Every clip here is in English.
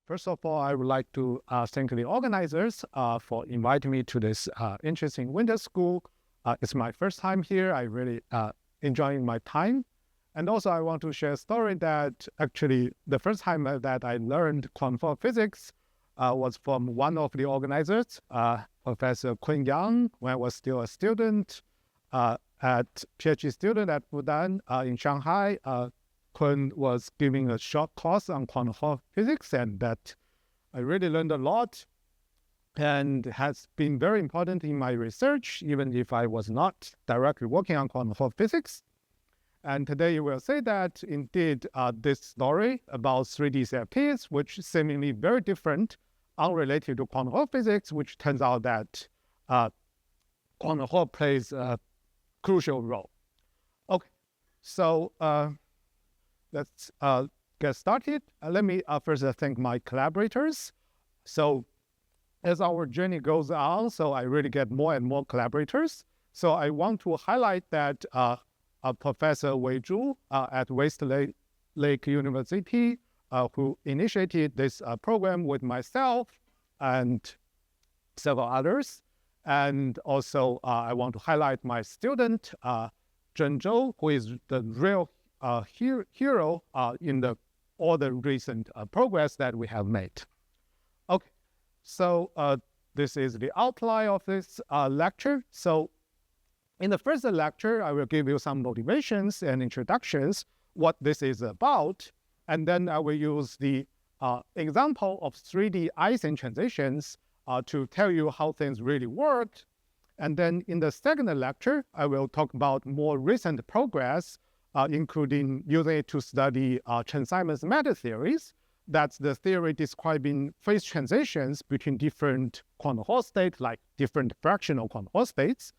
First of all, I would like to thank the organizers for inviting me to this interesting winter school. It's my first time here. I really enjoying my time. And also I want to share a story that actually the first time that I learned conformal physics was from one of the organizers, Professor Kun Yang, when I was still a student, PhD student at Fudan in Shanghai. Kun was giving a short course on conformal physics, and that I really learned a lot and has been very important in my research, even if I was not directly working on conformal physics. And today you will say that indeed this story about 3D CFTs, which seemingly very different, unrelated to conformal physics, which turns out that conformal plays a crucial role. Okay, so let's get started. Let me first thank my collaborators. So as our journey goes on, so I really get more and more collaborators. So I want to highlight that Professor Wei Zhu at Westlake University, who initiated this program with myself and several others. And also I want to highlight my student, Zheng Zhou, who is the real hero in all the recent progress that we have made. Okay, so this is the outline of this lecture. So in the first lecture, I will give you some motivations and introductions, what this is about. And then I will use the example of 3D Ising transitions to tell you how things really work. And then in the second lecture, I will talk about more recent progress, including using it to study Chen-Simons matter theories. That's the theory describing phase transitions between different quantum Hall states, like different fractional quantum Hall states.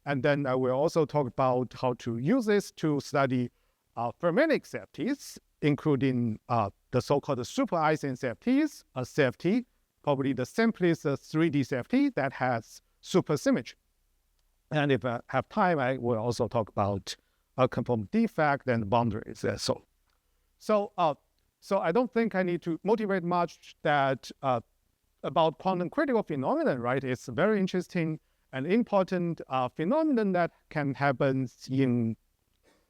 And then I will also talk about how to use this to study fermionic CFTs, including the so-called super Ising CFTs, a CFT, probably the simplest 3D CFT that has supersymmetry. And if I have time, I will also talk about conformal defect and boundaries. So I don't think I need to motivate much that about quantum critical phenomenon, right? It's a very interesting and important phenomenon that can happen in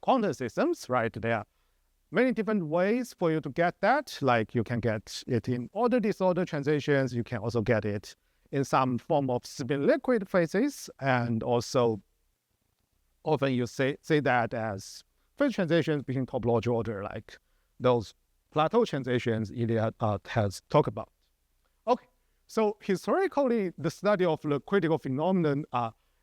quantum systems, right? There are many different ways for you to get that. Like you can get it in order disorder transitions. You can also get it in some form of spin liquid phases, and also often you say that as phase transitions between topological order, like those plateau transitions Ilya has talked about. Okay, so historically, the study of the critical phenomenon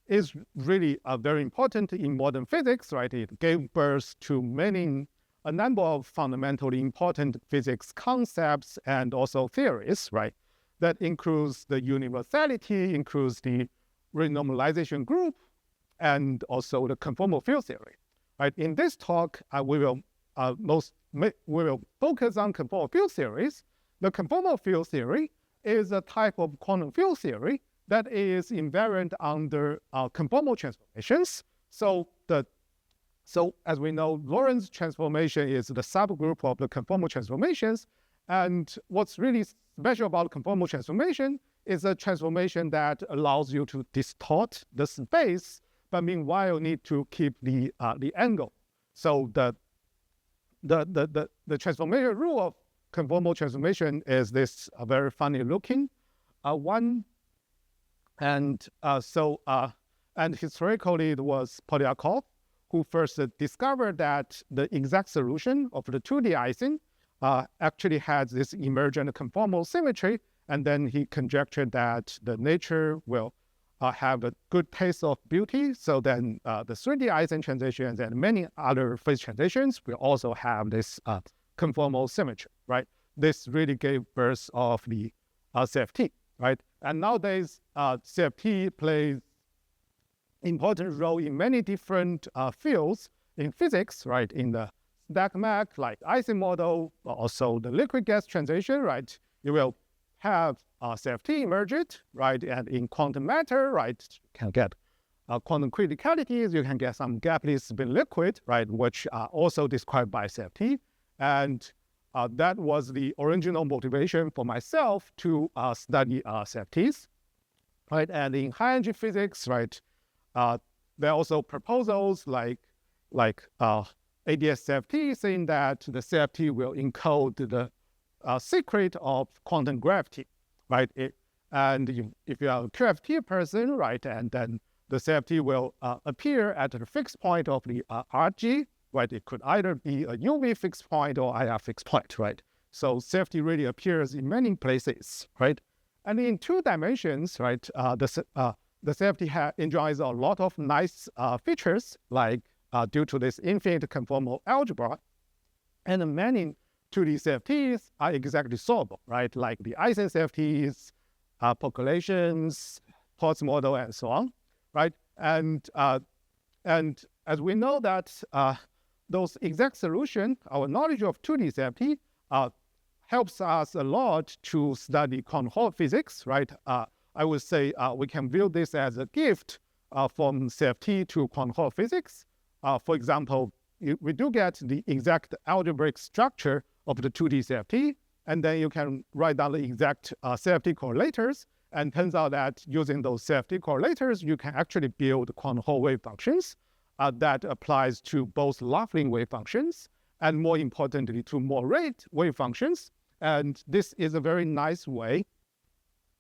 is really very important in modern physics, right? It gave birth to a number of fundamentally important physics concepts and also theories, right? That includes the universality, includes the renormalization group, and also the conformal field theory. Right? In this talk, we will focus on conformal field theories. The conformal field theory is a type of quantum field theory that is invariant under conformal transformations. So as we know, Lorentz transformation is the subgroup of the conformal transformations. And what's really special about conformal transformation is a transformation that allows you to distort the space, but meanwhile need to keep the angle. So the transformation rule of conformal transformation is this very funny looking one. And historically it was Polyakov who first discovered that the exact solution of the 2D Ising actually has this emergent conformal symmetry, and then he conjectured that the nature will have a good taste of beauty. So then the 3D Ising transitions and many other phase transitions will also have this conformal symmetry, right? This really gave birth of the CFT, right? And nowadays, CFT plays important role in many different fields in physics, right? In the stack Mach, like Ising model, but also the liquid gas transition, right? You will have CFT emerged, right? And in quantum matter, right? You can get quantum criticalities. You can get some gapless spin liquid, right? Which are also described by CFT. And that was the original motivation for myself to study CFTs, right? And in high energy physics, right, there are also proposals like ADS CFT saying that the CFT will encode the secret of quantum gravity, right? And if you are a QFT person, right, and then the CFT will appear at the fixed point of the RG, right? It could either be a UV fixed point or IR fixed point, right? So CFT really appears in many places, right? And in 2 dimensions, right, the CFT enjoys a lot of nice features, like due to this infinite conformal algebra, and many 2D CFTs are exactly solvable, right? Like the Eisen CFTs, populations, Potts model, and so on, right? And as we know that those exact solutions, our knowledge of 2D CFT helps us a lot to study quantum Hall physics, right? I would say we can view this as a gift from CFT to quantum Hall physics. For example, we do get the exact algebraic structure of the 2D CFT, and then you can write down the exact CFT correlators. And turns out that using those CFT correlators, you can actually build quantum Hall wave functions that applies to both Laughlin wave functions and, more importantly, to Moiré wave functions. And this is a very nice way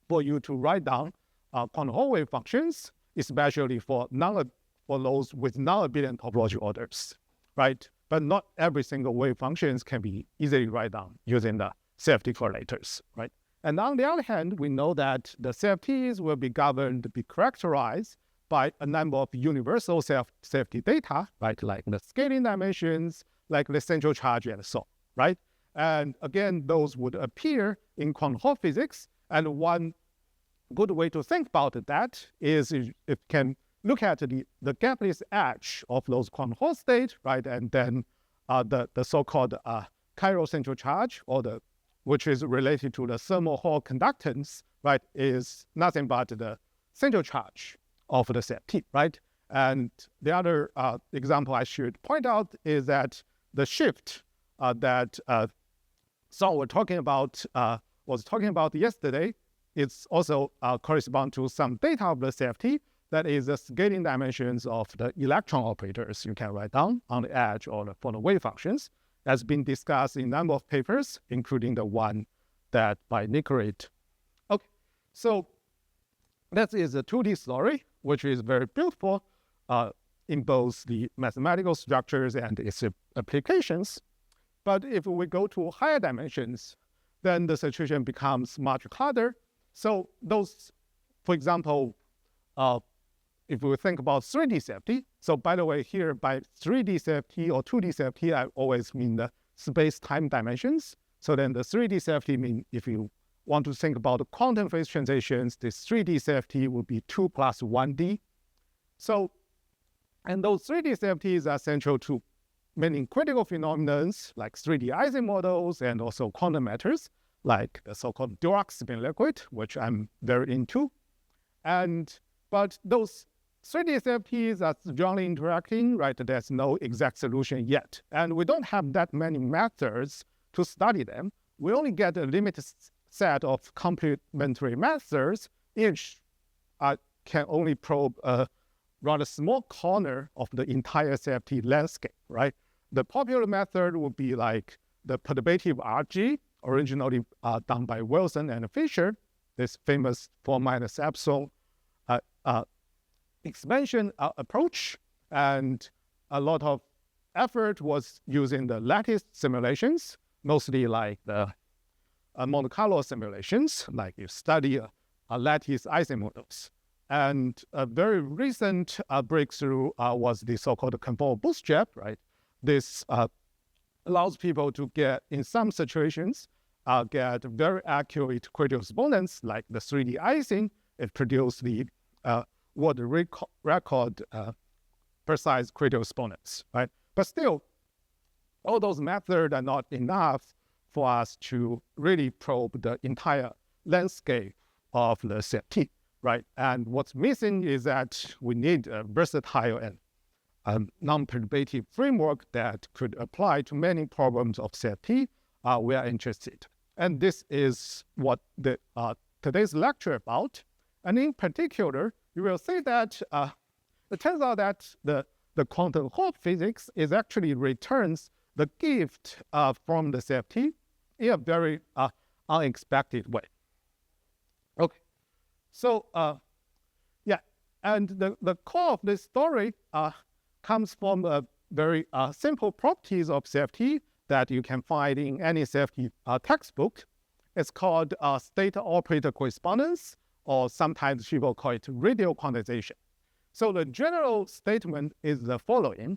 for you to write down quantum Hall wave functions, especially for those with non-abelian topology orders, right? But not every single wave functions can be easily write down using the CFT correlators, right? And on the other hand, we know that the CFTs will be characterized by a number of universal CFT data, right? Like the scaling dimensions, like the central charge, and so on, right? And again, those would appear in quantum Hall physics. And one good way to think about that is if you can look at the gapless edge of those quantum Hall states, right? And then the so-called chiral central charge, which is related to the thermal Hall conductance, right, is nothing but the central charge of the CFT, right? And the other example I should point out is that the shift that Saul was talking about yesterday, it's also correspond to some data of the CFT, that is the scaling dimensions of the electron operators you can write down on the edge or for the wave functions. Has been discussed in a number of papers, including the one that by Nicorate. Okay, so that is a 2D story, which is very beautiful in both the mathematical structures and its applications. But if we go to higher dimensions, then the situation becomes much harder. So those, for example, if we think about 3D CFT, so by the way, here by 3D CFT or 2D CFT, I always mean the space-time dimensions. So then the 3D CFT mean if you want to think about the quantum phase transitions, this 3D CFT would be 2 plus 1D. So, and those 3D CFTs are central to many critical phenomena like 3D Eisen models and also quantum matters, like the so-called Dirac spin liquid, which I'm very into. But those 3D CFTs are strongly interacting, right? There's no exact solution yet. And we don't have that many methods to study them. We only get a limited set of complementary methods, each can only probe a rather small corner of the entire CFT landscape, right? The popular method would be like the perturbative RG, originally done by Wilson and Fisher, this famous 4 minus epsilon expansion approach, and a lot of effort was using the lattice simulations, mostly like the Monte Carlo simulations, like you study lattice Eisen models. And a very recent breakthrough was the so-called conformal bootstrap, right? This allows people to get, in some situations, get very accurate critical exponents, like the 3D Eisen. It produced the world record precise critical exponents, right? But still, all those methods are not enough for us to really probe the entire landscape of the CFT, right? And what's missing is that we need a versatile and non-perturbative framework that could apply to many problems of CFT we are interested. And this is what the today's lecture about. And in particular, you will see that it turns out that the quantum Hall physics is actually returns the gift from the CFT in a very unexpected way. Okay, so yeah, and the core of this story comes from a very simple properties of CFT that you can find in any CFT textbook. It's called state operator correspondence, or sometimes people call it radial quantization. So the general statement is the following.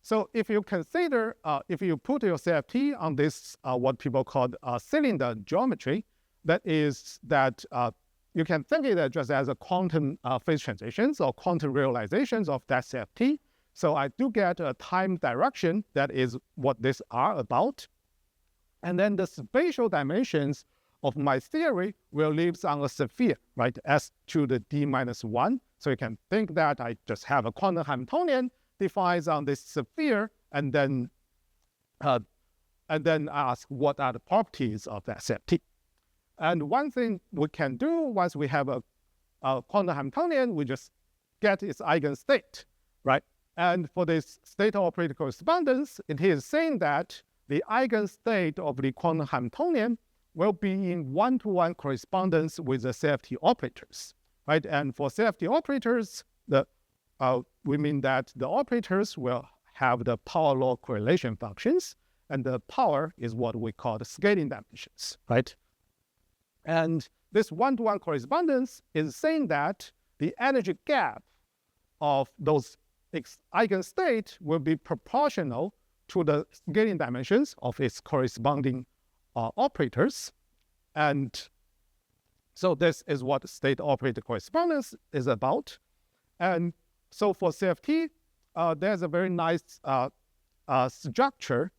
So if you consider, if you put your CFT on this, what people call cylinder geometry, that is that you can think of it just as a quantum phase transitions or quantum realizations of that CFT. So I do get a time direction that is what these are about. And then the spatial dimensions of my theory will live on a sphere, right, s to the d minus 1. So you can think that I just have a quantum Hamiltonian defined on this sphere, and then ask what are the properties of that CFT. And one thing we can do once we have a quantum Hamiltonian, we just get its eigenstate, right? And for this state operator correspondence, it is saying that the eigenstate of the quantum Hamiltonian will be in one-to-one correspondence with the CFT operators, right? And for CFT operators, we mean that the operators will have the power law correlation functions, and the power is what we call the scaling dimensions, right? And this one-to-one correspondence is saying that the energy gap of those eigenstate will be proportional to the scaling dimensions of its corresponding operators. And so this is what state operator correspondence is about. And so for CFT, there's a very nice structure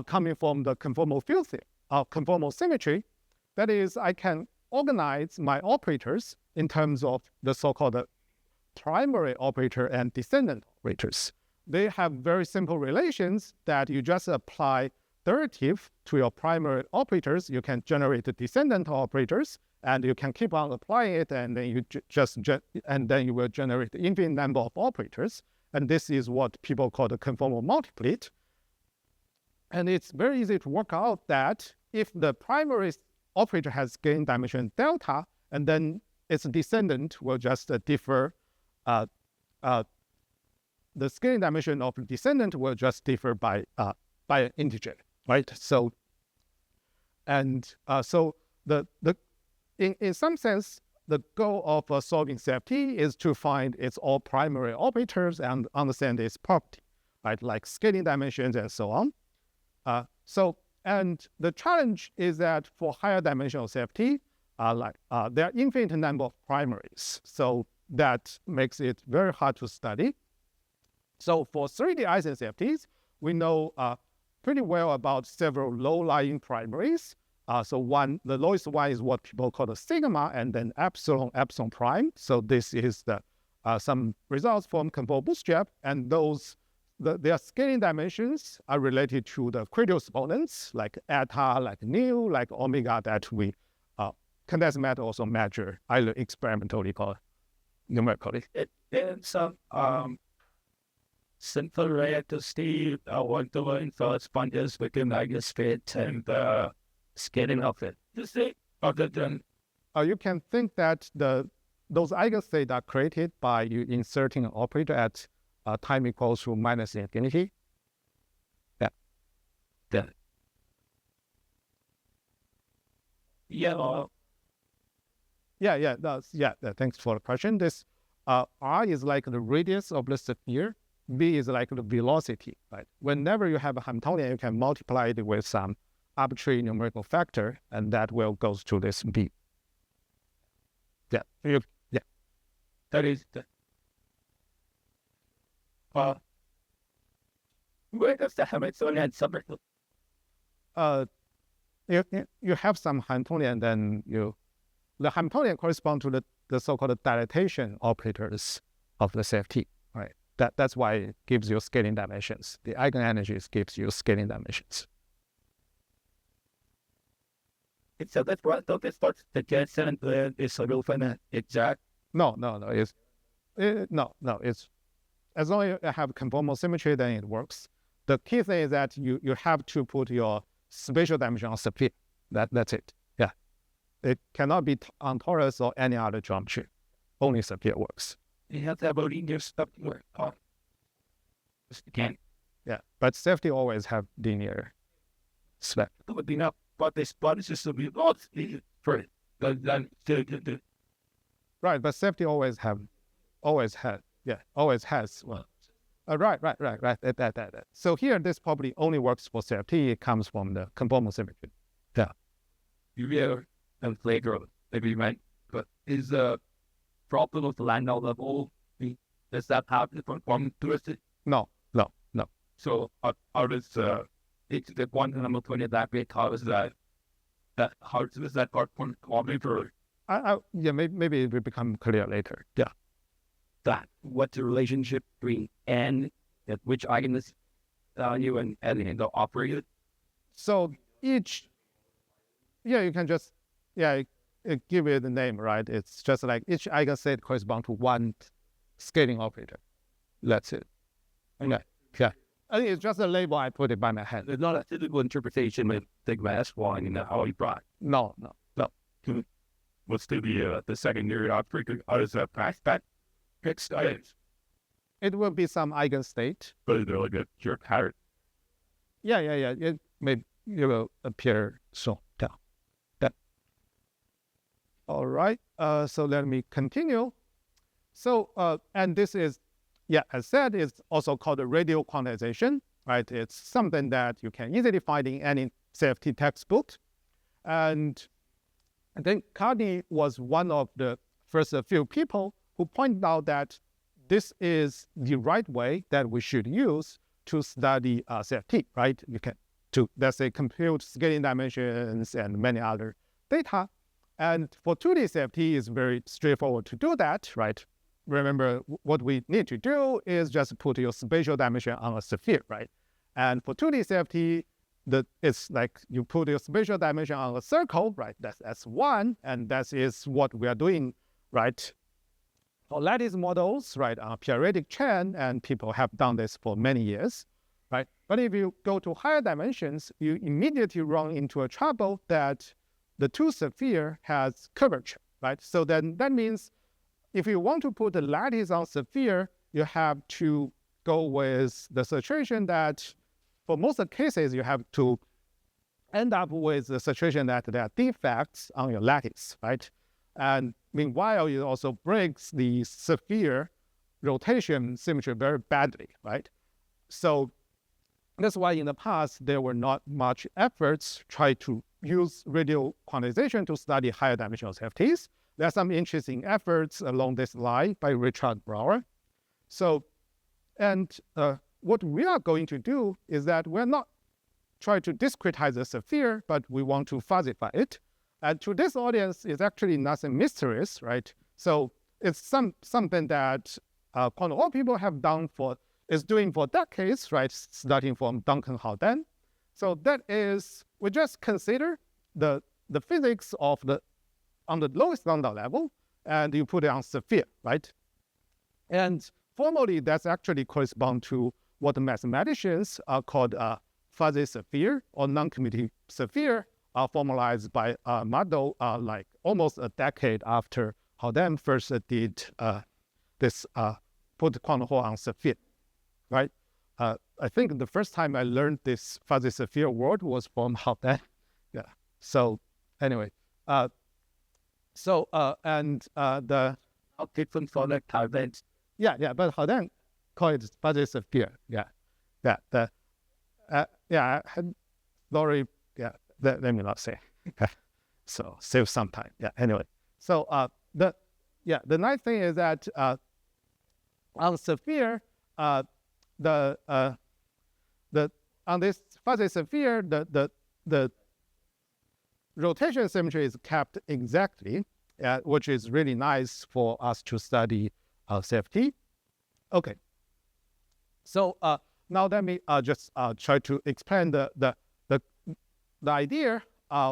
coming from the conformal field theory, conformal symmetry. That is, I can organize my operators in terms of the so-called primary operator and descendant operators. They have very simple relations that you just apply derivative to your primary operators. You can generate the descendant operators, and you can keep on applying it, and then you you will generate the infinite number of operators. And this is what people call the conformal multiplet. And it's very easy to work out that if the primary operator has scaling dimension delta, and then its descendant will just differ. The scaling dimension of the descendant will just differ by an integer, right? So, and so in some sense, the goal of solving CFT is to find its all primary operators and understand its property, right? Like scaling dimensions and so on. And the challenge is that for higher dimensional CFT, there are infinite number of primaries. So that makes it very hard to study. So for 3D Eisen CFTs, we know pretty well about several low-lying primaries. So the lowest one is what people call the sigma, and then epsilon prime. So this is some results from conformal bootstrap, and their scaling dimensions are related to the critical exponents like eta, like nu, like omega that we condensed matter also measure either experimentally or numerically. And some simple way to see what the line corresponds within eigenstate and the scaling of it. You see, other than you can think that those eigenstates are created by you inserting an operator at time equals to minus infinity. Yeah. Thanks for the question. This r is like the radius of the sphere. V is like the velocity, right? Whenever you have a Hamiltonian, you can multiply it with some arbitrary numerical factor, and that will go to this V. That is the where does the Hamiltonian summary? You have some Hamiltonian, then the Hamiltonian correspond to the so-called dilatation operators of the CFT, right? That's why it gives you scaling dimensions. The eigenenergies gives you scaling dimensions. So that's what this starts to get sent is a real fun exact. No. It's as long as you have conformal symmetry, then it works. The key thing is that you have to put your spatial dimension on sphere. That's it. Yeah, it cannot be on torus or any other geometry. Only sphere works. You have to have a linear stuff where again. Yeah, but safety always have linear slab. It would be not, but this spot is just a bit lost for it. Right, but safety always has. Well, right. That. So here, this probably only works for safety. It comes from the conformal symmetry. Yeah. You really and flagrant, maybe right, but is the problem of the line level? Does that have the conformal to it? No. So how does it's the quantum number 20 that bit? How is that? How does that part conformal? Maybe it will become clear later. Yeah. That what's the relationship between n at which eigenvalue value and the operator? So each, you can just give it a name, right? It's just like each eigenset corresponds to one scaling operator. That's it. Okay. Yeah. I think it's just a label I put it by my hand. It's not a typical interpretation of the glass one and how you brought. No. What's the secondary operator? How does that pass back? Fixed items. It will be some eigenstate. But they're like a pure pattern. Yeah. It will appear soon. Yeah. All right. So let me continue. So and this is, as said, it's also called a radial quantization, right? It's something that you can easily find in any CFT textbook. And I think Carney was one of the first few people who pointed out that this is the right way that we should use to study CFT, right? You can let's say, compute scaling dimensions and many other data. And for 2D CFT, it's very straightforward to do that, right? Remember, what we need to do is just put your spatial dimension on a sphere, right? And for 2D CFT, it's like you put your spatial dimension on a circle, right? That's S1, and that is what we are doing, right? For lattice models, right, on a periodic chain, and people have done this for many years, right? But if you go to higher dimensions, you immediately run into a trouble that the two sphere has curvature, right? So then that means if you want to put the lattice on sphere, you have to go with the situation that for most of the cases, you have to end up with the situation that there are defects on your lattice, right? And meanwhile, it also breaks the sphere rotation symmetry very badly, right? So that's why in the past, there were not much efforts try to use radial quantization to study higher dimensional CFTs. There are some interesting efforts along this line by Richard Brouwer. So, and what we are going to do is that we're not trying to discretize the sphere, but we want to fuzzify it. And to this audience, it's actually nothing mysterious, right? So it's something that quantum Hall people have doing for decades, right? Starting from Duncan Haldane. So that is, we just consider the physics of on the lowest lambda level, and you put it on sphere, right? And formally, that's actually correspond to what the mathematicians called fuzzy sphere or non-commuting sphere, formalized by Mado like almost a decade after Haldane first did this put quantum Hall on sphere, right? I think the first time I learned this fuzzy sphere word was from Haldane. Yeah. So anyway, and the different for the Haldane. Yeah, but Haldane called it fuzzy sphere. Sorry. Yeah. Let me not say. So save some time. Yeah. Anyway, so the nice thing is that on sphere, on this fuzzy sphere, the rotation symmetry is kept exactly, which is really nice for us to study CFT. Okay. So now let me just try to explain the idea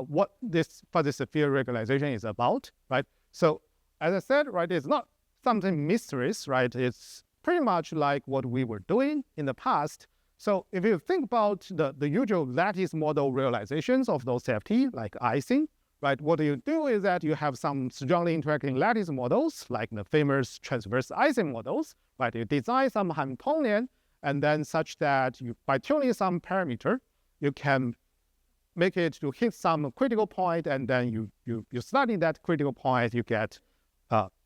what this fuzzy sphere regularization is about, right? So as I said, right, it's not something mysterious, right? It's pretty much like what we were doing in the past. So if you think about the usual lattice model realizations of those CFT, like icing, right? What you do is that you have some strongly interacting lattice models, like the famous transverse icing models, right? You design some Hamiltonian, and then such that you, by tuning some parameter, you can make it to hit some critical point, and then you study that critical point, you get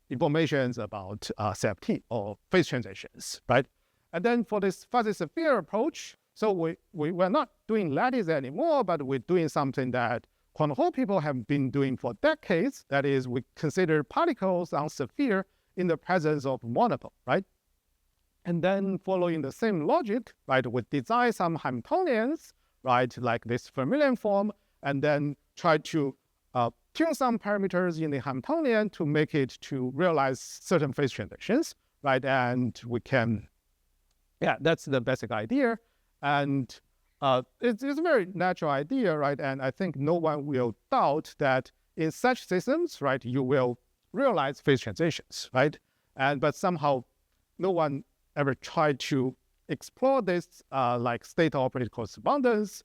informations about CFT or phase transitions, right? And then for this fuzzy sphere approach, so we're not doing lattice anymore, but we're doing something that quantum Hall people have been doing for decades. That is, we consider particles on sphere in the presence of monopole, right? And then following the same logic, right, we design some Hamiltonians, right, like this Fermian form, and then try to tune some parameters in the Hamiltonian to make it to realize certain phase transitions, right? And we can, yeah, that's the basic idea. And it's a very natural idea, right? And I think no one will doubt that in such systems, right, you will realize phase transitions, right? But somehow no one ever tried to explore this like state operated correspondence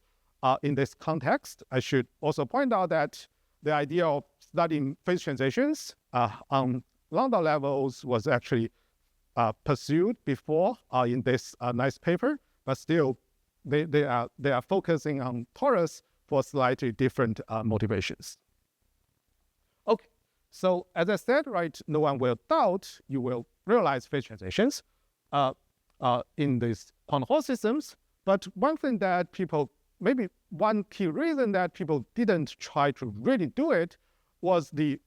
in this context. I should also point out that the idea of studying phase transitions on lambda levels was actually pursued before in this nice paper, but still they are focusing on torus for slightly different motivations. Okay, so as I said, right, no one will doubt you will realize phase transitions in these quantum Hall systems. But one thing that people, maybe one key reason that people didn't try to really do it was the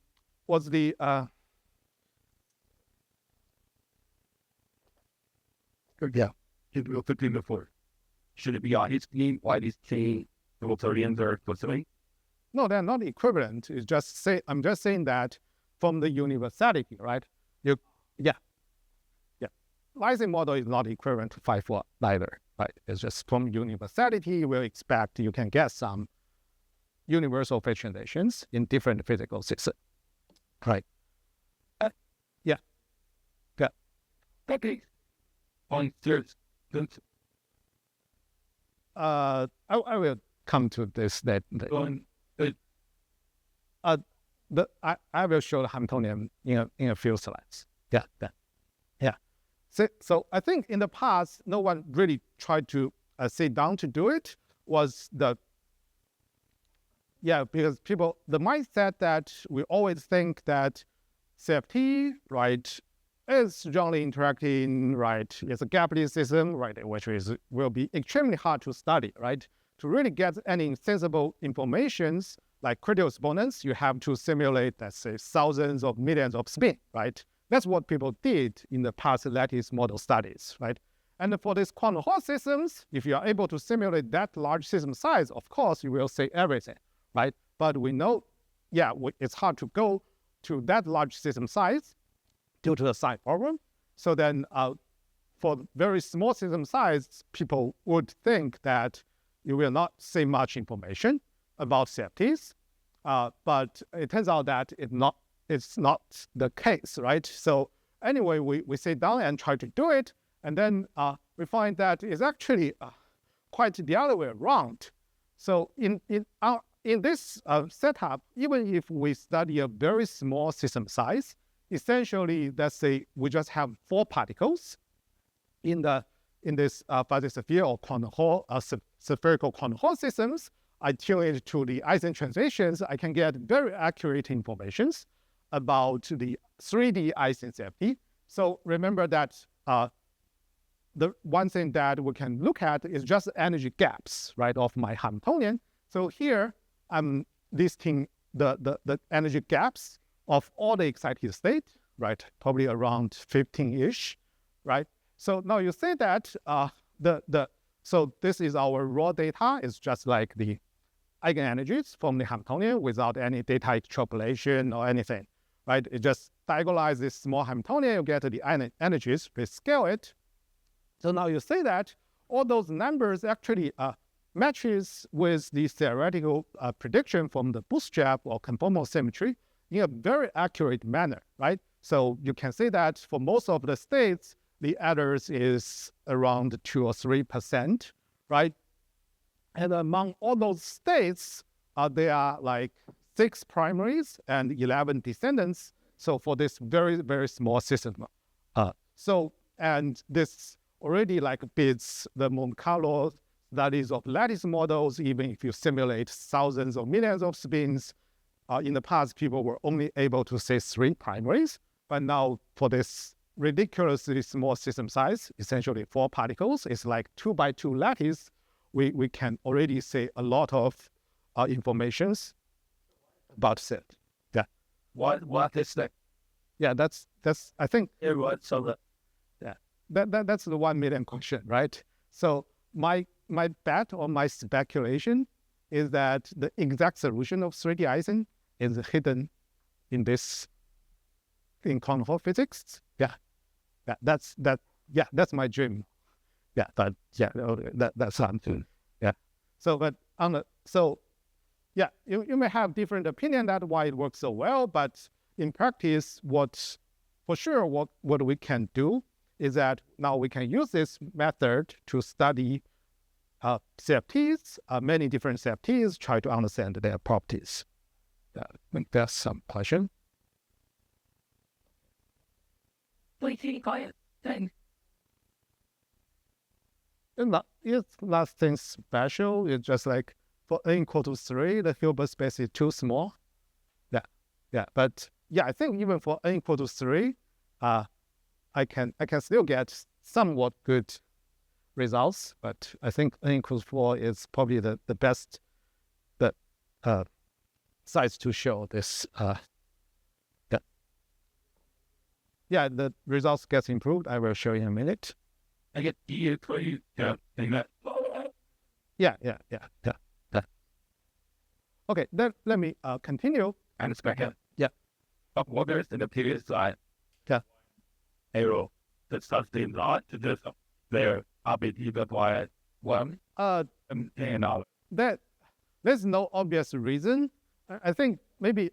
yeah, it will fit in the floor. Should it be on his team? Why these team Hamiltonians are possibly? No, they're not equivalent. It's just I'm just saying that from the universality, right? Licensing model is not equivalent to 5-4 either, right? It's just from universality, you will expect you can get some universal phase transitions in different physical systems, right? Yeah. Okay. On third. I will come to this. I will show the Hamiltonian in a few slides. Yeah. So I think in the past, no one really tried to sit down to do it. Because the mindset that we always think that CFT, right, is strongly interacting, right, it's a gapless system, right, which will be extremely hard to study, right? To really get any sensible informations like critical exponents, you have to simulate, let's say, thousands of millions of spin, right? That's what people did in the past lattice model studies, right? And for these quantum Hall systems, if you are able to simulate that large system size, of course, you will say everything, right? But we know, it's hard to go to that large system size due to the size problem. So then for very small system size, people would think that you will not see much information about CFTs. But it turns out that it's not the case, right? So anyway, we sit down and try to do it, and then we find that it's actually quite the other way around. So in this setup, even if we study a very small system size, essentially, let's say we just have 4 particles in this fuzzy sphere or quantum Hall, spherical quantum Hall systems. I tune it to the Ising transitions. I can get very accurate informations about the 3D Ising CFT. So remember that the one thing that we can look at is just energy gaps, right, of my Hamiltonian. So here I'm listing the energy gaps of all the excited state, right, probably around 15-ish, right? So now you say that so this is our raw data. It's just like the eigenenergies from the Hamiltonian without any data extrapolation or anything, right? It just diagonalize this small Hamiltonian, you get the energies, we scale it. So now you say that all those numbers actually matches with the theoretical prediction from the bootstrap or conformal symmetry in a very accurate manner, right? So you can say that for most of the states, the errors is around 2 or 3%, right? And among all those states, there are like 6 primaries and 11 descendants. So for this very, very small system. And this already like beats the Monte Carlo studies of lattice models, even if you simulate thousands or millions of spins. In the past, people were only able to say 3 primaries. But now for this ridiculously small system size, essentially 4 particles, it's like 2 by 2 lattice, we can already say a lot of informations about set. Yeah. What is that? Yeah, that's I think So that's the 1 million question, right? So my bet or my speculation is that the exact solution of 3D Ising is hidden in quantum physics. That's my dream. That's something. Yeah. So, but you may have different opinion that why it works so well, but in practice, what we can do is that now we can use this method to study CFTs, many different CFTs, try to understand their properties. I think there's some question. It's nothing special. It's just like for n equal to 3, the Hilbert space is too small. But I think even for n equal to 3, I can still get somewhat good results. But I think n equals 4 is probably the best size to show this. The results gets improved. I will show you in a minute. I get you that. Okay, then let me continue. And it's back up. Yeah. Of waters in the previous slide. Yeah. Arrow that sustain lot to this there RBT by 1 and all. There's no obvious reason. I think maybe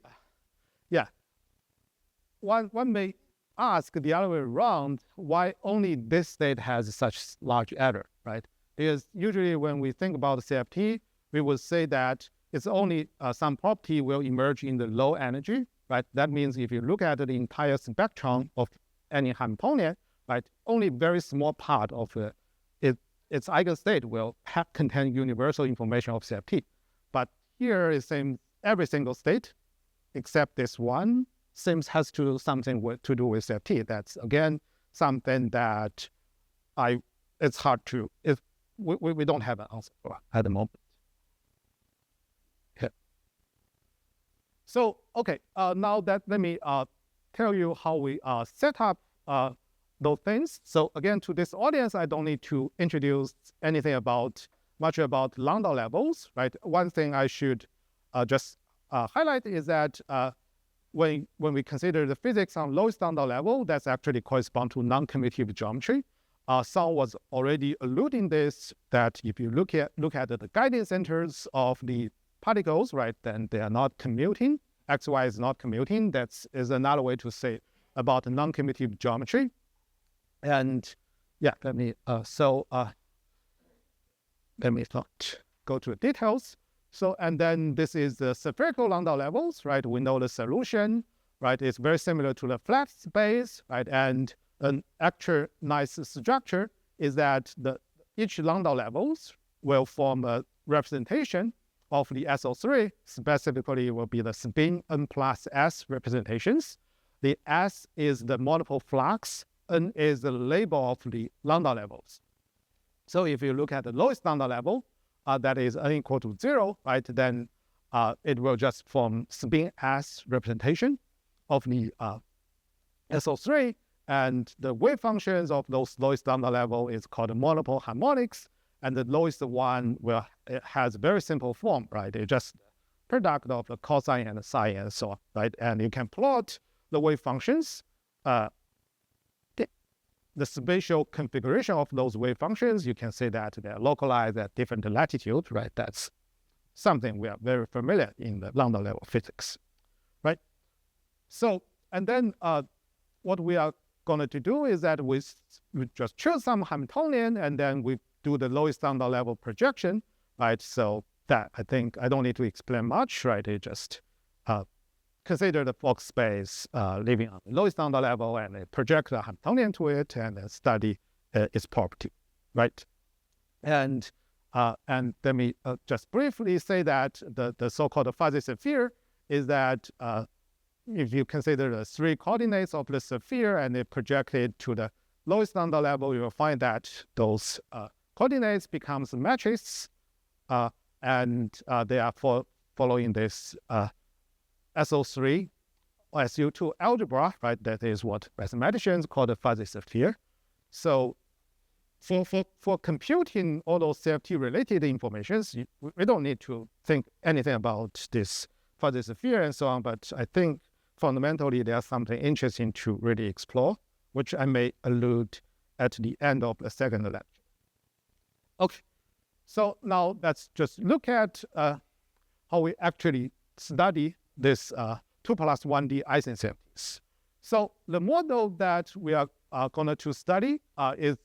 one may ask the other way around, why only this state has such large error, right? Because usually when we think about CFT, we would say that it's only some property will emerge in the low energy, right? That means if you look at the entire spectrum of any Hamiltonian, right, only very small part of its eigenstate will contain universal information of CFT. But here it seems every single state, except this one, seems has to do something to do with CFT. That's again something that it's hard to we don't have an answer for at the moment. Yeah. So now that let me tell you how we set up those things. So again, to this audience, I don't need to introduce anything much about lambda levels, right? One thing I should just highlight is that when we consider the physics on lowest lambda level, that's actually correspond to non-commutative geometry. Some was already alluding this, that if you look at the guiding centers of the particles, right, then they are not commuting. XY is not commuting. That is another way to say about non-commutative geometry. And let me not go to the details. So, and then this is the spherical lambda levels, right? We know the solution, right? It's very similar to the flat space, right? And an actual nice structure is that each lambda levels will form a representation of the SO3. Specifically, will be the spin n plus S representations. The S is the multiple flux, N is the label of the lambda levels. So if you look at the lowest lambda level, that is n equal to 0, right? Then it will just form spin S representation of the SO3, and the wave functions of those lowest lambda level is called multiple harmonics, and the lowest one it has very simple form, right? It's just product of the cosine and the sine and so on, right? And you can plot the wave functions. the spatial configuration of those wave functions, you can say that they're localized at different latitudes, right? That's something we are very familiar in the lambda level physics, right? So, and then what we are going to do is that we just choose some Hamiltonian, and then we do the lowest lambda level projection, right? So that, I think I don't need to explain much, right? It just consider the Fock space living on the lowest lambda level, and project the Hamiltonian to it, and study its property, right? And let me just briefly say that the so-called fuzzy sphere is that if you consider the 3 coordinates of the sphere and they project it to the lowest lambda level, you will find that those coordinates becomes matrices, and they are following this SO3 or SU2 algebra, right? That is what mathematicians call the fuzzy sphere. So for computing all those CFT-related informations, we don't need to think anything about this fuzzy sphere and so on, but I think fundamentally there's something interesting to really explore, which I may allude at the end of the second lecture. Okay, so now let's just look at how we actually study this 2+1D Ising CFTs. So the model that we are going to study is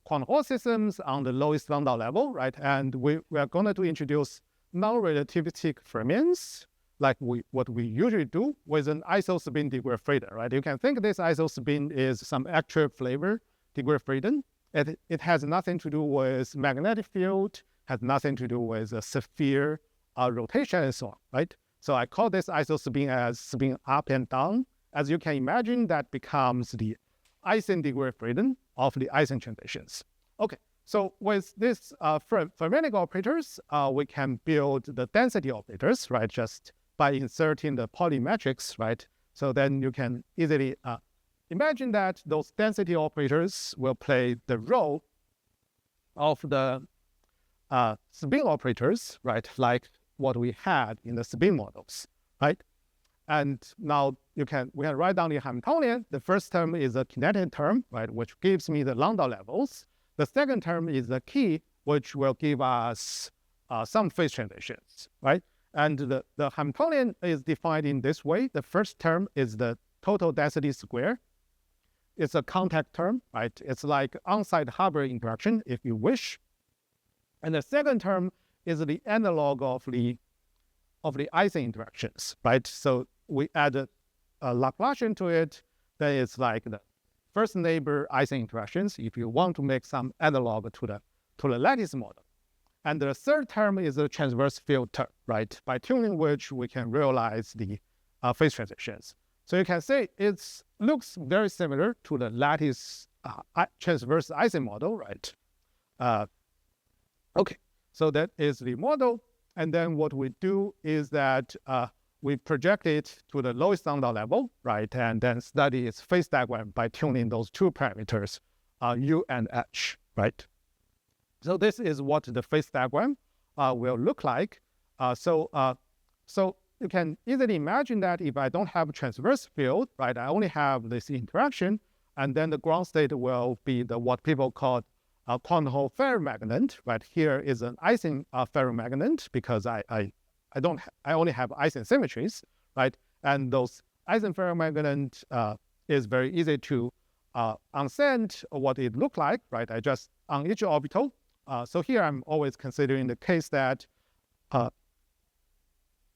quantum Hall systems on the lowest lambda level, right? And we are going to introduce non-relativistic fermions, like what we usually do with an isospin degree of freedom, right? You can think this isospin is some actual flavor degree of freedom. It has nothing to do with magnetic field, has nothing to do with a sphere rotation and so on, right? So I call this isospin as spin up and down. As you can imagine, that becomes the Ising degree of freedom of the Ising transitions. Okay, so with this fermionic operators, we can build the density operators, right? Just by inserting the Pauli matrix, right? So then you can easily imagine that those density operators will play the role of the spin operators, right? Like what we had in the spin models, right? And now we can write down the Hamiltonian. The first term is a kinetic term, right, which gives me the lambda levels. The second term is the key, which will give us some phase transitions, right? And the Hamiltonian is defined in this way. The first term is the total density square. It's a contact term, right? It's like on-site harbor interaction, if you wish. And the second term is the analog of the Ising interactions, right? So we add a Laplacian to it. That is like the first neighbor Ising interactions, if you want to make some analog to the lattice model. And the third term is the transverse field term, right? By tuning which we can realize the phase transitions. So you can say it looks very similar to the lattice transverse Ising model, right? Okay, so that is the model. And then what we do is that we project it to the lowest lambda level, right? And then study its phase diagram by tuning those 2 parameters, U and H, right? So this is what the phase diagram will look like. So you can easily imagine that if I don't have a transverse field, right, I only have this interaction, and then the ground state will be what people call a quantum Hall ferromagnet, right? Here is an Ising ferromagnet because I only have Ising symmetries, right? And those Ising ferromagnet is very easy to understand what it look like, right? I just on each orbital. So here I'm always considering the case that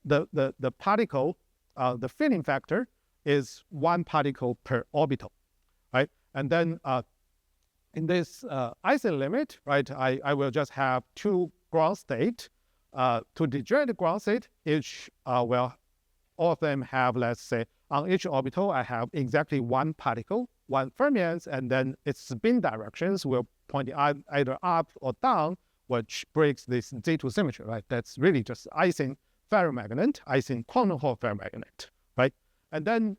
the particle, the filling factor is 1 particle per orbital, right? And then in this Ising limit, right, I will just have 2 ground state, 2 degenerate ground state. Each all of them have, let's say, on each orbital, I have exactly 1 particle, 1 fermions, and then its spin directions will point either up or down, which breaks this Z2 symmetry, right? That's really just Ising ferromagnet, Ising quantum Hall ferromagnet, right? And then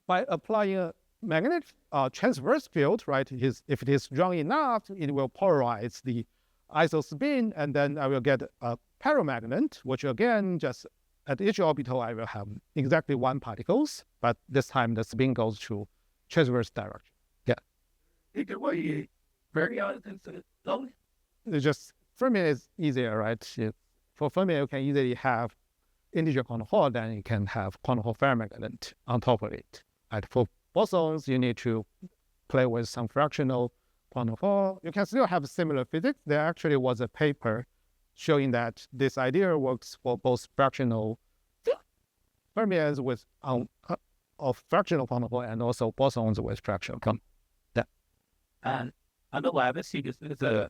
by applying a magnetic transverse field, right, if it is strong enough, it will polarize the isospin, and then I will get a paramagnet, which again just at each orbital, I will have exactly one particles, but this time the spin goes to transverse direction. Yeah. Either way, very honest and so It's just Fermi is easier, right? For Fermi, you can easily have integer quantum Hall, then you can have quantum Hall ferromagnet on top of it. Right? For bosons, you need to play with some fractional quantum Hall. You can still have similar physics. There actually was a paper showing that this idea works for both fractional fermions with of fractional quantum Hall and also bosons with fractional quantum. and on the lab, see this is a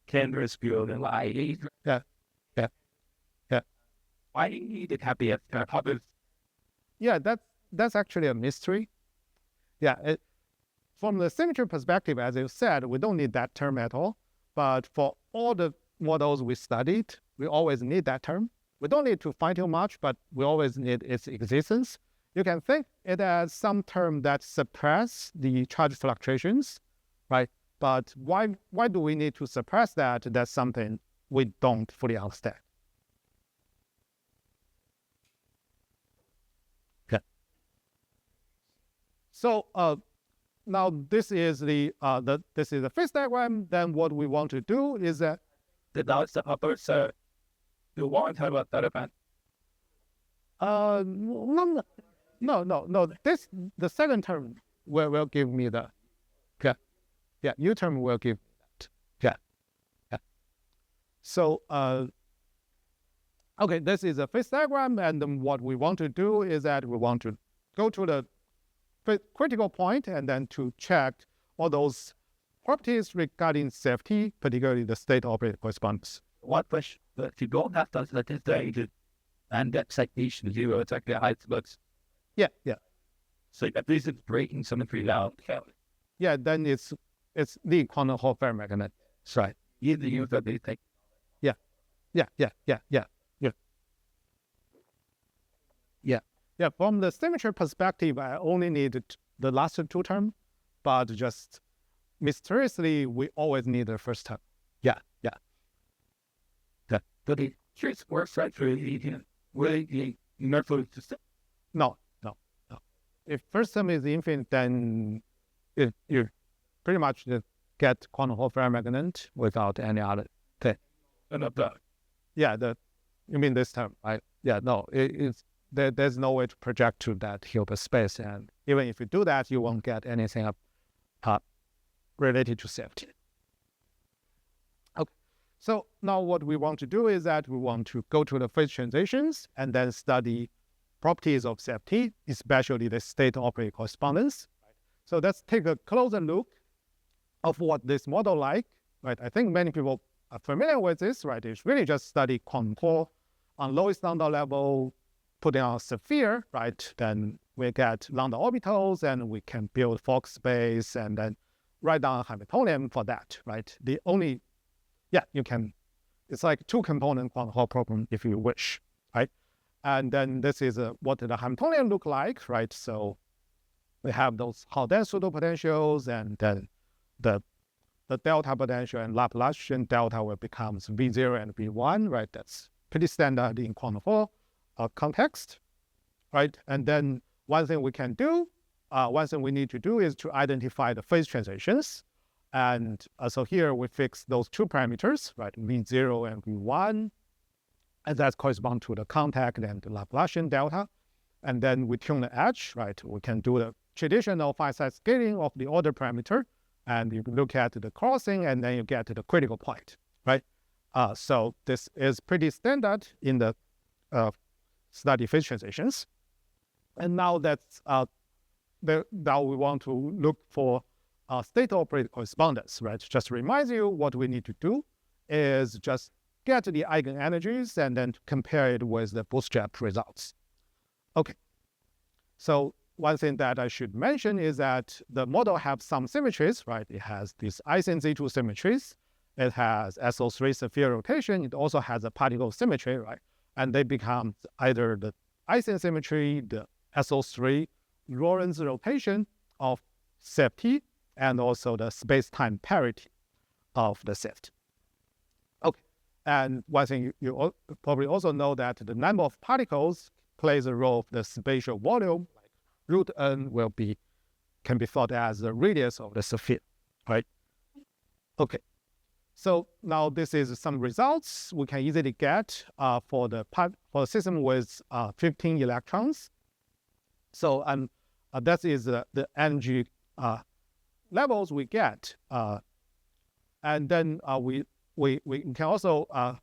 canvas field and light. Yeah. Why do you need to have the public? Yeah, that's actually a mystery. Yeah, from the symmetry perspective, as you said, we don't need that term at all. But for all the models we studied, we always need that term. We don't need to fine-tune much, but we always need its existence. You can think it as some term that suppress the charge fluctuations, right? But why do we need to suppress that? That's something we don't fully understand. Okay. So now this is the phase diagram. Then what we want to do is that The dots the upper so the one type of that event. no. The second term will give me the U term will give that. Yeah. So okay, this is a phase diagram, and then what we want to do is that we want to go to the critical point and then to check all those properties regarding safety, particularly the state operator correspondence. What push but if you don't have to let it say and that citation 0, it's like the height looks. Yeah. So at least it's breaking symmetry out. Yeah, then it's the quantum Hall ferromagnet. Right. Either use that they think. Yeah, from the symmetry perspective, I only need the last two terms, but just mysteriously, we always need the first term. Yeah. But it just works right through the numerical system. No. If first term is infinite, then you pretty much just get quantum Hall ferromagnet without any other thing. And of that. Yeah, you mean this term, right? Yeah, no, there's no way to project to that Hilbert space, and even if you do that, you won't get anything related to safety. Okay, so now what we want to do is that we want to go to the phase transitions and then study properties of safety, especially the state operator correspondence. So let's take a closer look of what this model like, right? I think many people are familiar with this, right? It's really just study quantum Hall on lowest lambda level, putting on a sphere, right? Then we get lambda orbitals, and we can build Fock space, and then write down a Hamiltonian for that, right? You can. It's like two-component quantum Hall problem if you wish, right? And then this is what the Hamiltonian look like, right? So we have those Hall-dense pseudopotentials, and then the delta potential and Laplacian delta will become V0 and V1, right? That's pretty standard in quantum Hall context, right? And then one thing we need to do is to identify the phase transitions. And so here we fix those two parameters, right? V0 and V1, and that correspond to the contact and the Laplacian delta. And then we tune the edge, right? We can do the traditional phi-side scaling of the order parameter, and you look at the crossing, and then you get to the critical point, right? So this is pretty standard in the study phase transitions. And now now we want to look for state operator correspondence, right? Just to remind you, what we need to do is just get the eigenenergies and then compare it with the bootstrap results. Okay, so one thing that I should mention is that the model has some symmetries, right? It has these Ising Z2 symmetries. It has SO3 sphere rotation. It also has a particle symmetry, right? And they become either the Ising symmetry, the SO3 Lorentz rotation of safety, and also the space-time parity of the safety. Okay, And one thing you probably also know that the number of particles plays a role of the spatial volume. Like root n can be thought as the radius of the sphere, right? Okay. So now this is some results we can easily get for the system with 15 electrons. So that is the energy levels we get, and then we can also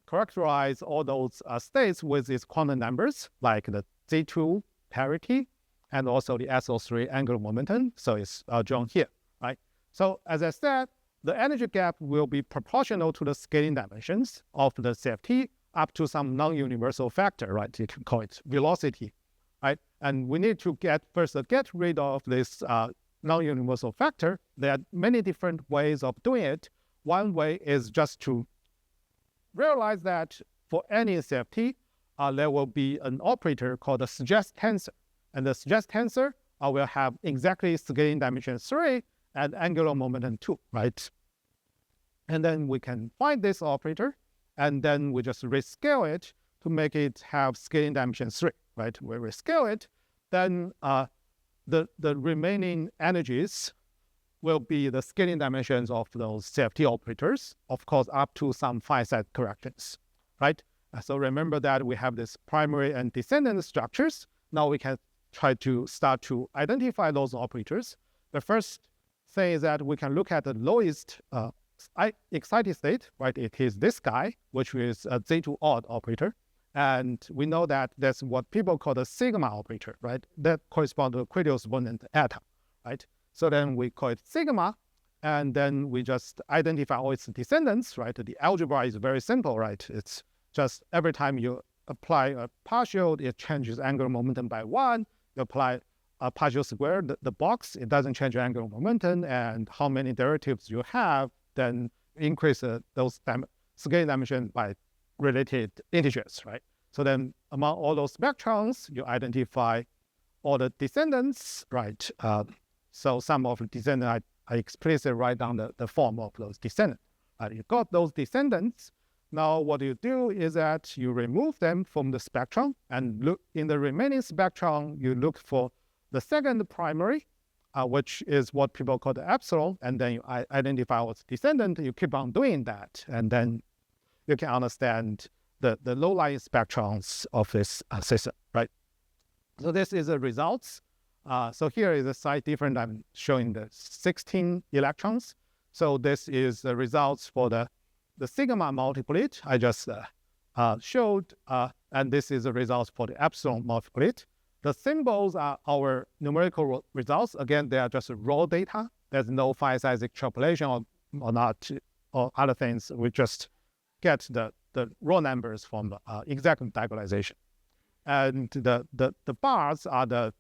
characterize all those states with these quantum numbers, like the Z2 parity and also the SO3 angular momentum. So it's drawn here, right? So as I said, the energy gap will be proportional to the scaling dimensions of the CFT up to some non-universal factor, right? You can call it velocity, right? And we need to get rid of this non-universal factor. There are many different ways of doing it. One way is just to realize that for any CFT, there will be an operator called the suggest tensor. And the suggest tensor will have exactly scaling dimension 3 and angular momentum 2, right? And then we can find this operator, and then we just rescale it to make it have scaling dimension 3, right? We rescale it, then the remaining energies will be the scaling dimensions of those CFT operators, of course, up to some finite corrections, right? So remember that we have this primary and descendant structures. Now we can try to start to identify those operators. The first thing is that we can look at the lowest excited state, right? It is this guy, which is a Z2 odd operator. And we know that that's what people call the sigma operator, right? That corresponds to the critical exponent eta, right? So then we call it sigma, and then we just identify all its descendants, right? The algebra is very simple, right? It's just every time you apply a partial, it changes angular momentum by 1. You apply a partial square, the box, it doesn't change angular momentum, and how many derivatives you have, then increase those scaling dimension by related integers, right? So then among all those spectrons, you identify all the descendants, right? So some of the descendants, I explicitly write down the form of those descendants. You got those descendants. Now what you do is that you remove them from the spectrum and look in the remaining spectrum, you look for the second primary, which is what people call the epsilon, and then you identify what's descendant. You keep on doing that, and then you can understand the low-lying spectrons of this system, right? So this is the results. So here is a side different. I'm showing the 16 electrons. So this is the results for the sigma multiplet I just showed, and this is the results for the epsilon multiplet. The symbols are our numerical results. Again, they are just raw data. There's no file size extrapolation or not, or other things. We just get the raw numbers from the exact diagonalization. And the bars are the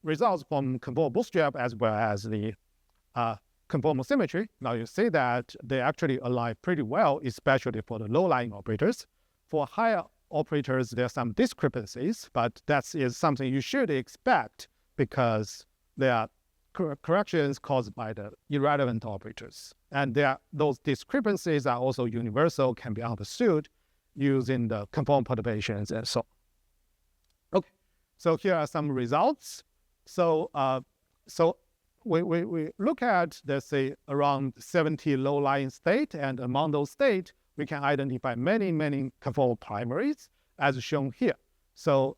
results from conformal bootstrap as well as the conformal symmetry. Now you see that they actually align pretty well, especially for the low-lying operators. For higher operators, there are some discrepancies, but that is something you should expect because there are corrections caused by the irrelevant operators. And those discrepancies are also universal, can be understood using the conformal perturbations and so on. Okay, so here are some results. So we look at, let's say, around 70 low-lying states, and among those states, we can identify many conformal primaries, as shown here. So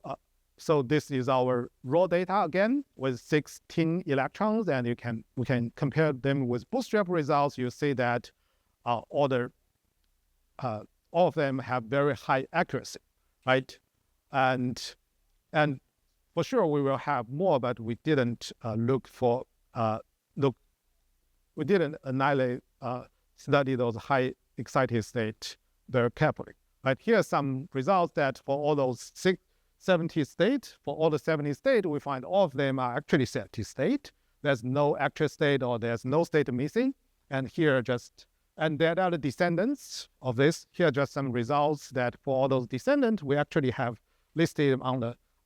this is our raw data again with 16 electrons, and we can compare them with bootstrap results. You see that all of them have very high accuracy, right? And for sure we will have more, but we didn't we didn't study those high excited state very carefully. Right, here are some results that for all those 70 states, for all the 70 states, we find all of them are actually steady state. There's no actual state or there's no state missing. And here and there are the descendants of this. Here are just some results that for all those descendants, we actually have listed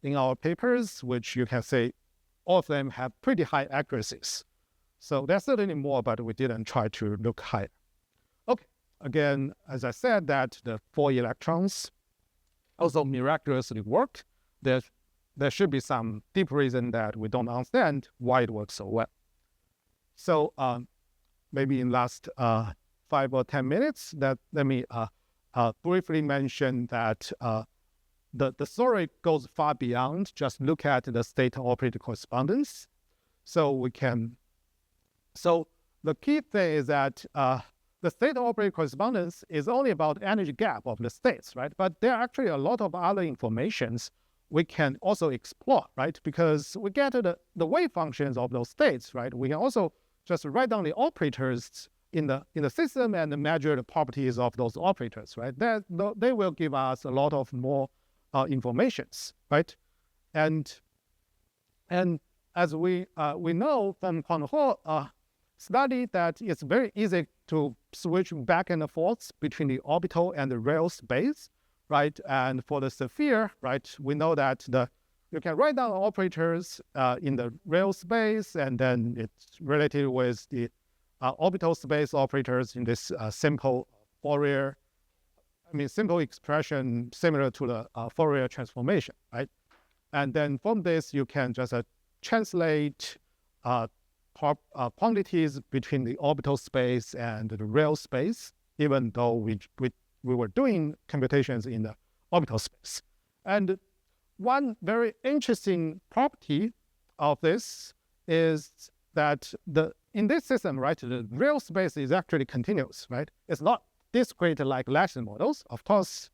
in our papers, which you can say all of them have pretty high accuracies. So there's certainly more, but we didn't try to look higher. Okay, again, as I said, that the 4 electrons also miraculously worked. There should be some deep reason that we don't understand why it works so well. So maybe in last 5 or 10 minutes, let me briefly mention that the story goes far beyond just look at the state operator correspondence. So the key thing is that the state operator correspondence is only about energy gap of the states, right? But there are actually a lot of other informations we can also explore, right? Because we get to the wave functions of those states, right? We can also just write down the operators in the system and measure the properties of those operators, right? They will give us a lot of more informations, right? And as we know from quantum Hall study that it's very easy to switch back and forth between the orbital and the real space, right? And for the sphere, right, we know that you can write down operators in the real space, and then it's related with the orbital space operators in this simple simple expression similar to the Fourier transformation, right? And then from this, you can just translate quantities between the orbital space and the real space, even though we were doing computations in the orbital space. And one very interesting property of this is that in this system, right, the real space is actually continuous, right? It's not discrete like Lattice models. Of course,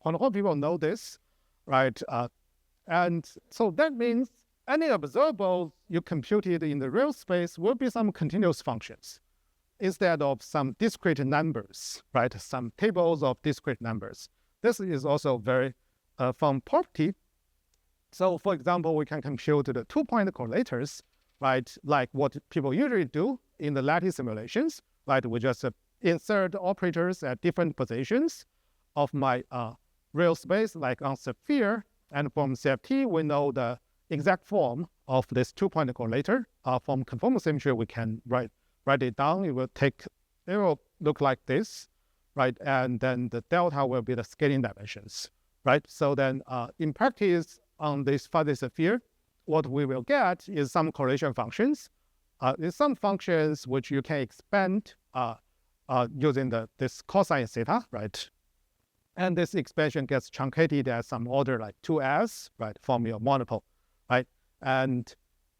quantum Hall people know this, right? And so that means any observable you computed in the real space will be some continuous functions instead of some discrete numbers, right? Some tables of discrete numbers. This is also very fun property. So for example, we can compute the 2-point correlators, right? Like what people usually do in the lattice simulations, right? We just insert operators at different positions of my real space, like on sphere. And from CFT, we know the exact form of this 2-point correlator. From conformal symmetry, we can write it down. It will look like this, right? And then the delta will be the scaling dimensions, right? So then in practice on this fuzzy sphere, what we will get is some correlation functions. There's some functions which you can expand using this cosine theta, right? And this expansion gets truncated as some order like 2s, right, from your monopole, right? And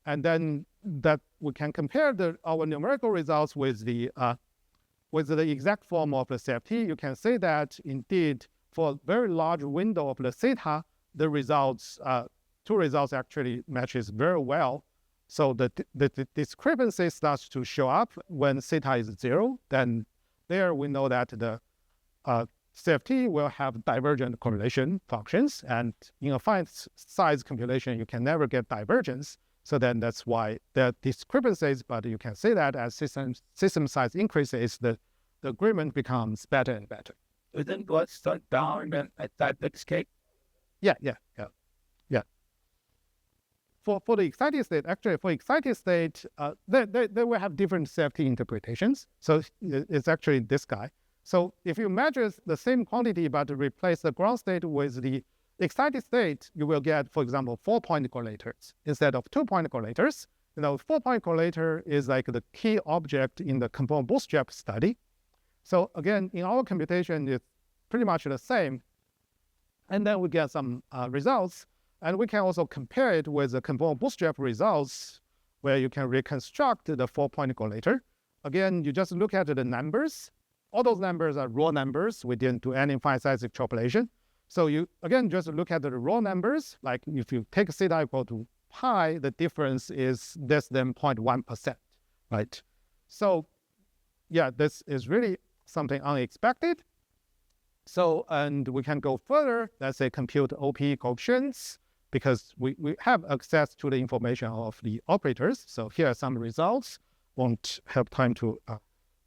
then that we can compare our numerical results with the exact form of the CFT. You can say that indeed for a very large window of the theta, the results, two results actually matches very well. So the discrepancy starts to show up when theta is 0. Then there we know that the CFT will have divergent correlation functions, and in a finite size compilation, you can never get divergence. So then that's why there are discrepancies, but you can say that as system size increases, the agreement becomes better and better. But then let's start down at that escape. Yeah. For the excited state, actually, for excited state, they will have different CFT interpretations. So it's actually this guy. So if you measure the same quantity but replace the ground state with the excited state, you will get, for example, 4-point correlators instead of 2-point correlators. 4-point correlator is like the key object in the conformal bootstrap study. So again, in our computation, it's pretty much the same. And then we get some results. And we can also compare it with the conformal bootstrap results where you can reconstruct the 4-point correlator. Again, you just look at the numbers. All those numbers are raw numbers. We didn't do any finite size extrapolation. So you, again, just look at the raw numbers. Like if you take theta equal to pi, the difference is less than 0.1%, right? So yeah, this is really something unexpected. So, and we can go further, let's say compute OP coefficients, because we have access to the information of the operators. So here are some results. Won't have time to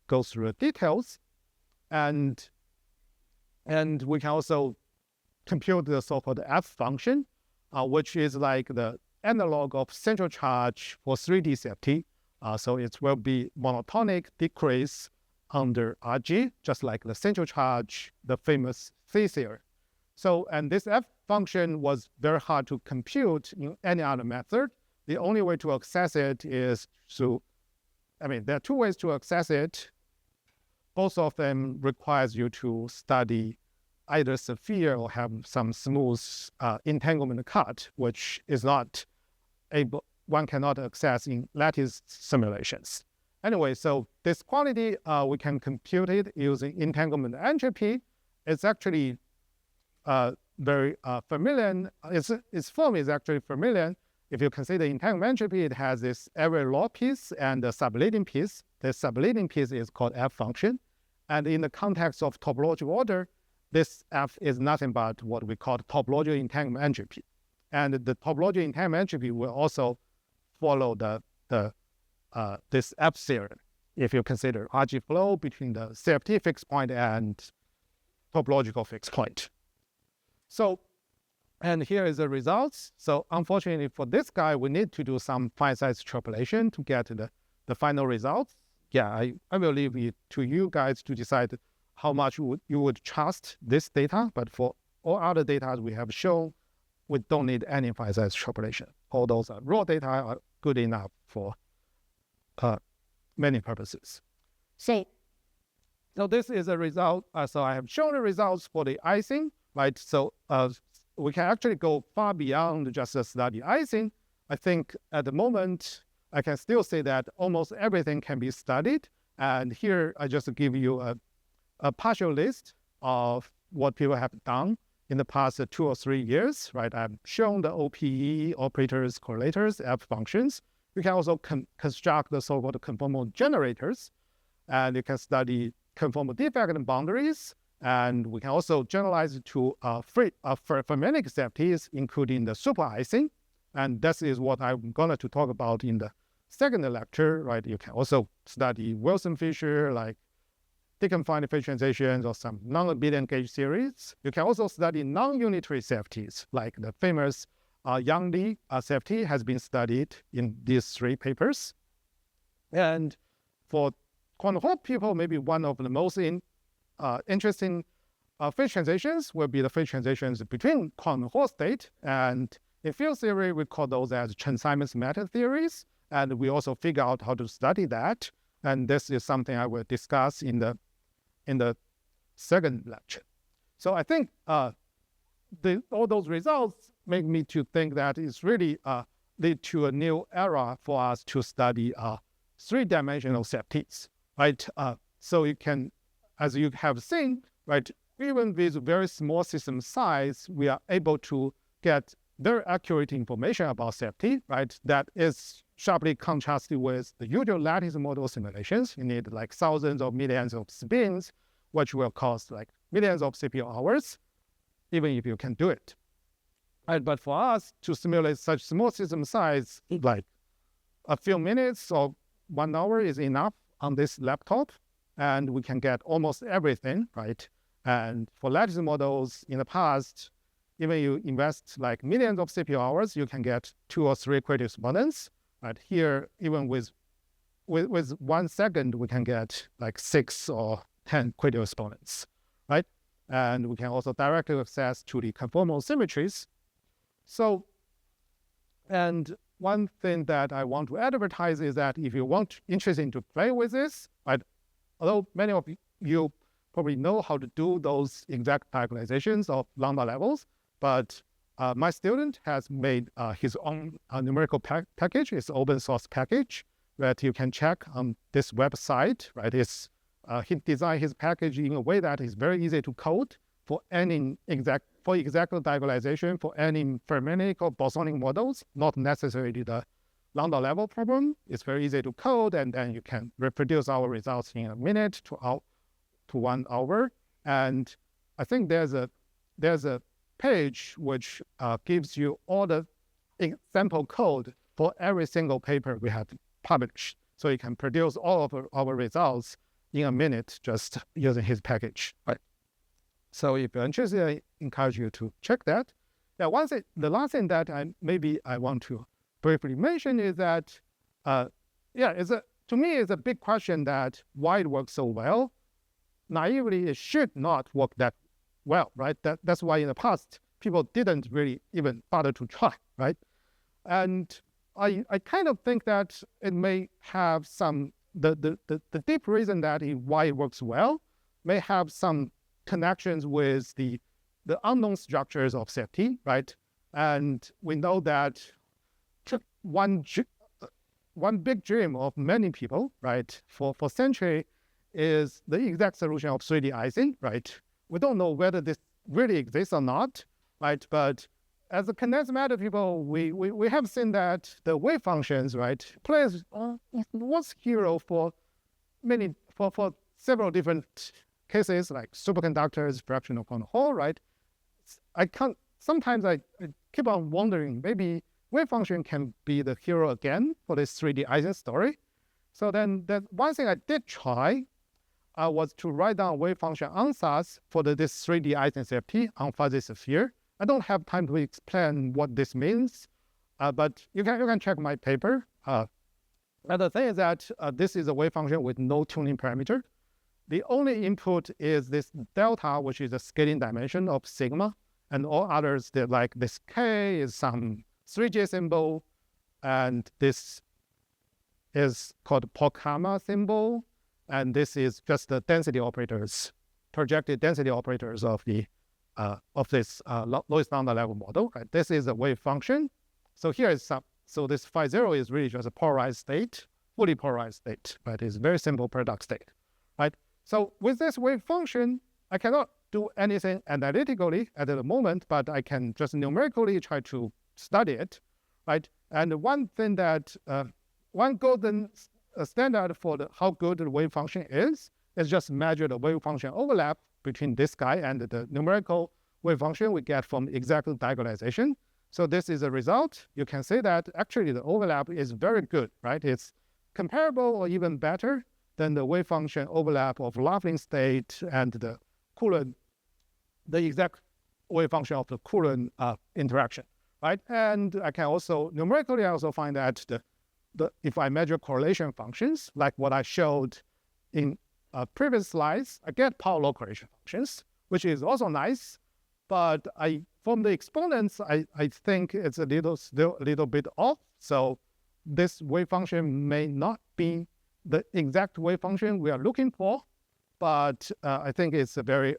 go through the details. And we can also compute the so-called F function, which is like the analog of central charge for 3D CFT. So it will be monotonic decrease under Rg, just like the central charge, the famous C theory. So, and this F function was very hard to compute in any other method. The only way to access it is through, there are two ways to access it. Both of them requires you to study either sphere or have some smooth entanglement cut, which is not able, one cannot access in lattice simulations. Anyway, so this quantity, we can compute it using entanglement entropy. It's actually very familiar. Its form is actually familiar. If you consider entanglement entropy, it has this area law piece and the subleading piece. The subleading piece is called F function. And in the context of topological order, this F is nothing but what we call topological entanglement entropy. And the topological entanglement entropy will also follow this F theorem if you consider Rg flow between the CFT fixed point and topological fixed point. So, and here is the results. So unfortunately for this guy, we need to do some fine size extrapolation to get the final results. Yeah, I will leave it to you guys to decide how much you would trust this data. But for all other data we have shown, we don't need any fine size extrapolation. All those raw data are good enough for many purposes. So this is a result. So I have shown the results for the icing, right? So we can actually go far beyond just study icing. I think at the moment, I can still say that almost everything can be studied. And here I just give you a partial list of what people have done in the past 2 or 3 years, right? I've shown the OPE, operators, correlators, F functions. You can also construct the so-called conformal generators, and you can study conformal defect and boundaries. And we can also generalize it to fermionic CFTs, including the super icing. And this is what I'm going to talk about in the second lecture, right? You can also study Wilson-Fisher, like deconfined phase transitions or some non-abelian gauge series. You can also study non-unitary CFTs, like the famous Yang-Li CFT has been studied in these 3 papers. And for quantum Hall people, maybe one of the most interesting phase transitions will be the phase transitions between quantum Hall state. And in field theory, we call those as Chen-Simons matter theories. And we also figure out how to study that. And this is something I will discuss in the second lecture. So I think all those results make me to think that it's really lead to a new era for us to study 3-dimensional CFTs, right? So you can, as you have seen, right, even with very small system size, we are able to get very accurate information about CFT, right? That is sharply contrasted with the usual lattice model simulations. You need like thousands or millions of spins, which will cost like millions of CPU hours, even if you can do it. Right, but for us to simulate such small system size, like a few minutes or 1 hour is enough on this laptop, and we can get almost everything, right? And for lattice models in the past, even you invest like millions of CPU hours, you can get 2 or 3 query exponents. Right here, even with 1 second, we can get like 6 or 10 query exponents, right? And we can also directly access to the conformal symmetries. So, and one thing that I want to advertise is that if you want interested to play with this, right? Although many of you probably know how to do those exact diagonalizations of lambda levels, but my student has made his own numerical package. It's open source package that you can check on this website, right? He designed his package in a way that is very easy to code for any exact diagonalization for any fermionic or bosonic models, not necessarily the lambda level problem. It's very easy to code, and then you can reproduce our results in a minute to 1 hour. And I think there's a page which gives you all the sample code for every single paper we have published. So you can produce all of our results in a minute just using his package, right? So if you're interested, I encourage you to check that. Now, the last thing that I want to briefly mention is that, to me, it's a big question that why it works so well. Naively, it should not work that well, right? That's why in the past, people didn't really even bother to try, right? And I kind of think that it may have some, the deep reason that why it works well may have some connections with the unknown structures of safety, right? And we know that one big dream of many people, right, for centuries is the exact solution of 3D icing, right? We don't know whether this really exists or not, right? But as a condensed matter people, we have seen that the wave functions, right, plays was hero for several different cases like superconductors, fractional quantum Hall, right? Sometimes I keep on wondering, maybe wave function can be the hero again for this 3D icing story. So then one thing I did try was to write down wave function ansatz for this 3D icing safety on fuzzy sphere. I don't have time to explain what this means, but you can check my paper. The thing is that this is a wave function with no tuning parameter. The only input is this delta, which is the scaling dimension of sigma, and all others, like this k is some 3J symbol, and this is called Pochhammer symbol, and this is just the density operators, projected density operators of the this lowest lambda level model. Right? This is a wave function. So here is some. So this phi 0 is really just a polarized state, fully polarized state, but it's very simple paradox state, right? So with this wave function, I cannot do anything analytically at the moment, but I can just numerically try to study it, right? And one thing that one golden standard for how good the wave function is just measure the wave function overlap between this guy and the numerical wave function we get from exact diagonalization. So this is a result. You can say that actually the overlap is very good, right? It's comparable or even better than the wave function overlap of Laughlin state and the Coulomb, the exact wave function of the Coulomb interaction, right? And I can also numerically also find that if I measure correlation functions, like what I showed in previous slides, I get power law correlation functions, which is also nice. But from the exponents, I think it's a little bit off. So this wave function may not be the exact wave function we are looking for, but I think it's a very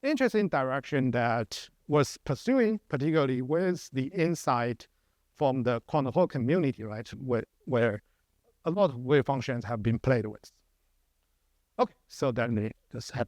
interesting direction that was pursuing, particularly with the insight from the quantum Hall community, right, where a lot of wave functions have been played with. Okay, so then we just have